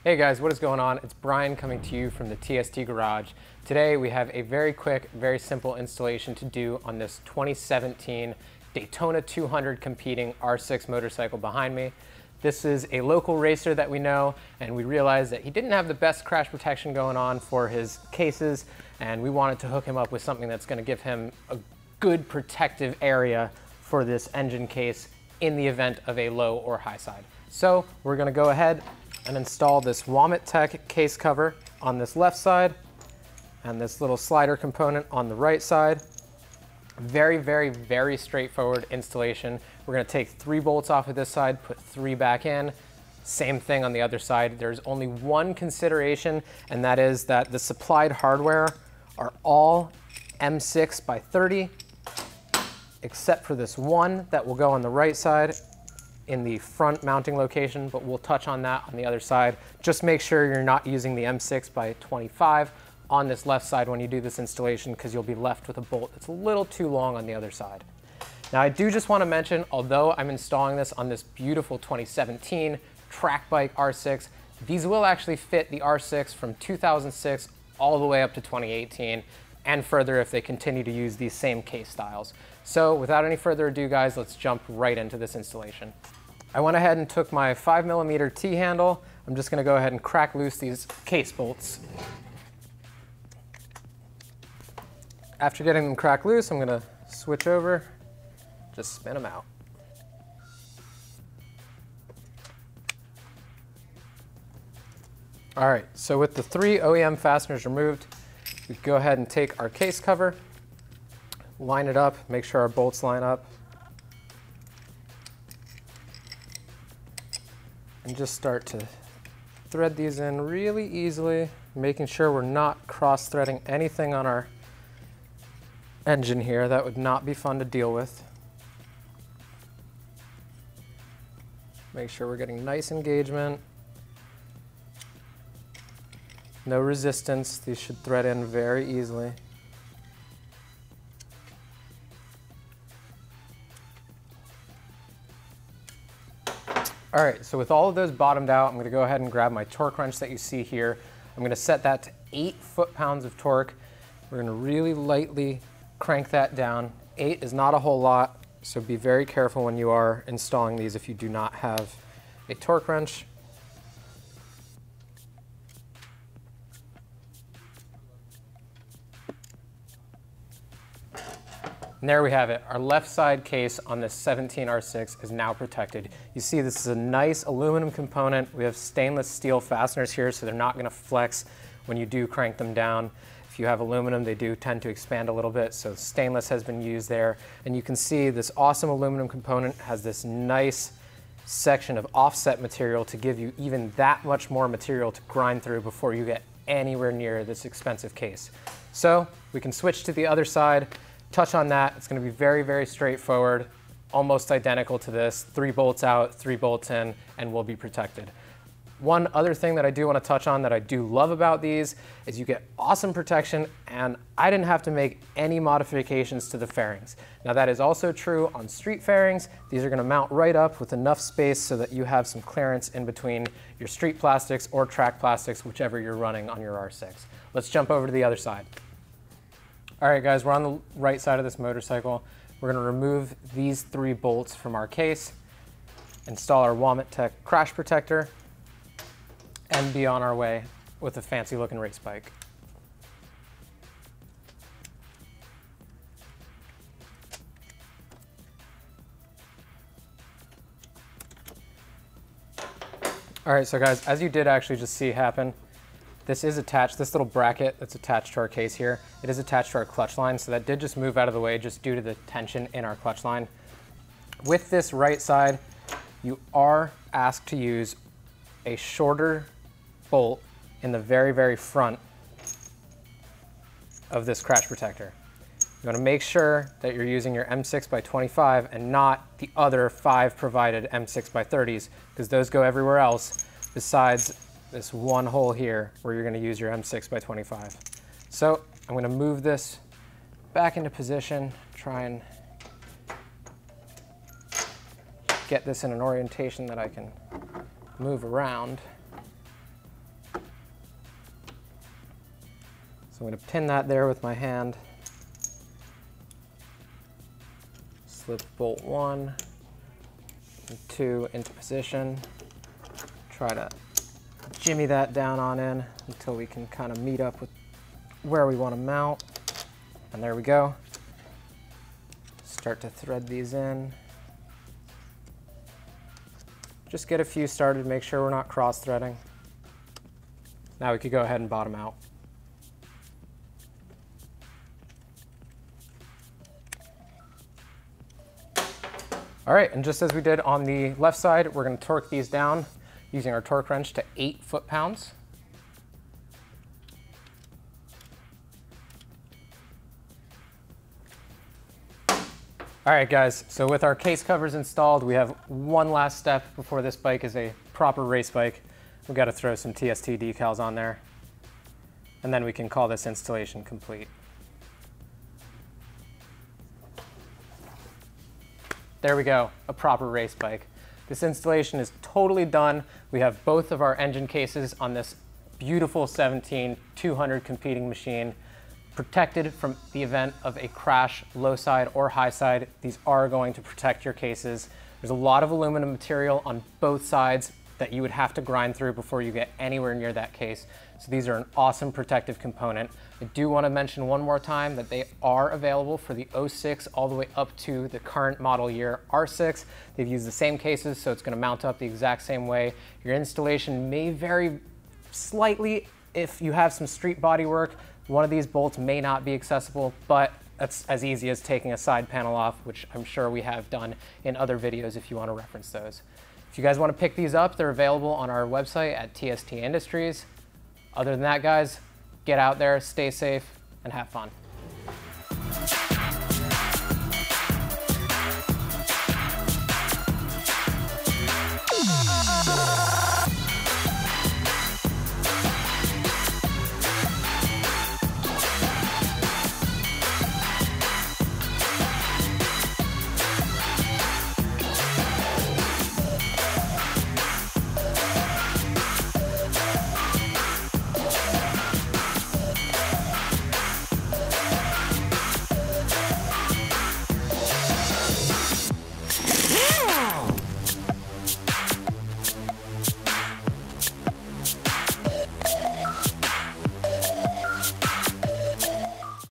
Hey guys, what is going on? It's Brian coming to you from the TST garage. Today we have a very quick, very simple installation to do on this 2017 Daytona 200 competing R6 motorcycle behind me. This is a local racer that we know, and we realized that he didn't have the best crash protection going on for his cases, and we wanted to hook him up with something that's going to give him a good protective area for this engine case in the event of a low or high side. So we're going to go ahead and install this Womet-Tech case cover on this left side and this little slider component on the right side. Very, very, very straightforward installation. We're going to take 3 bolts off of this side, put 3 back in. Same thing on the other side. There's only one consideration, and that is that the supplied hardware are all M6 by 30, except for this one that will go on the right side in the front mounting location, but we'll touch on that on the other side. Just make sure you're not using the M6 by 25 on this left side when you do this installation, because you'll be left with a bolt that's a little too long on the other side. Now I do just want to mention, although I'm installing this on this beautiful 2017 track bike R6, these will actually fit the R6 from 2006 all the way up to 2018 and further if they continue to use these same case styles. So without any further ado guys, let's jump right into this installation. I went ahead and took my 5mm T-handle. I'm just going to go ahead and crack loose these case bolts. After getting them cracked loose, I'm going to switch over, just spin them out. All right, so with the 3 OEM fasteners removed, we go ahead and take our case cover, line it up, make sure our bolts line up, and just start to thread these in really easily, making sure we're not cross-threading anything on our engine here. That would not be fun to deal with. Make sure we're getting nice engagement. No resistance. These should thread in very easily. All right, so with all of those bottomed out, I'm going to go ahead and grab my torque wrench that you see here. I'm going to set that to 8 foot-pounds of torque. We're going to really lightly crank that down. 8 is not a whole lot, so be very careful when you are installing these if you do not have a torque wrench. And there we have it. Our left side case on this 17 R6 is now protected. You see this is a nice aluminum component. We have stainless steel fasteners here, so they're not going to flex when you do crank them down. If you have aluminum, they do tend to expand a little bit, so stainless has been used there. And you can see this awesome aluminum component has this nice section of offset material to give you even that much more material to grind through before you get anywhere near this expensive case. So we can switch to the other side, touch on that. It's going to be very, very straightforward, almost identical to this. 3 bolts out, 3 bolts in, and we'll be protected. One other thing that I do want to touch on that I do love about these is you get awesome protection, and I didn't have to make any modifications to the fairings. Now that is also true on street fairings. These are going to mount right up with enough space so that you have some clearance in between your street plastics or track plastics, whichever you're running on your R6. Let's jump over to the other side. All right guys, we're on the right side of this motorcycle. We're going to remove these 3 bolts from our case, install our Womet-Tech crash protector, and be on our way with a fancy looking race bike. All right, so guys, as you did actually just see happen, this is attached, this little bracket that's attached to our case here, it is attached to our clutch line, so that did just move out of the way just due to the tension in our clutch line. With this right side, you are asked to use a shorter bolt in the very, very front of this crash protector. You want to make sure that you're using your M6 by 25 and not the other 5 provided M6 by 30s, because those go everywhere else besides this one hole here where you're going to use your M6 by 25. So I'm going to move this back into position, try and get this in an orientation that I can move around. So I'm going to pin that there with my hand. Slip bolt 1 and 2 into position. Try to jimmy that down on in until we can kind of meet up with where we want to mount. And there we go. Start to thread these in. Just get a few started, make sure we're not cross-threading. Now we could go ahead and bottom out. All right, and just as we did on the left side, we're going to torque these down using our torque wrench to 8 foot-pounds. All right, guys, so with our case covers installed, we have one last step before this bike is a proper race bike. We've got to throw some TST decals on there, and then we can call this installation complete. There we go, a proper race bike. This installation is totally done. We have both of our engine cases on this beautiful 17-200 competing machine, protected from the event of a crash, low side or high side. These are going to protect your cases. There's a lot of aluminum material on both sides that you would have to grind through before you get anywhere near that case. So these are an awesome protective component. I do want to mention one more time that they are available for the 06 all the way up to the current model year R6. They've used the same cases, so it's going to mount up the exact same way. Your installation may vary slightly if you have some street body work. One of these bolts may not be accessible, but that's as easy as taking a side panel off, which I'm sure we have done in other videos if you want to reference those. If you guys want to pick these up, they're available on our website at TST Industries. Other than that, guys, get out there, stay safe, and have fun.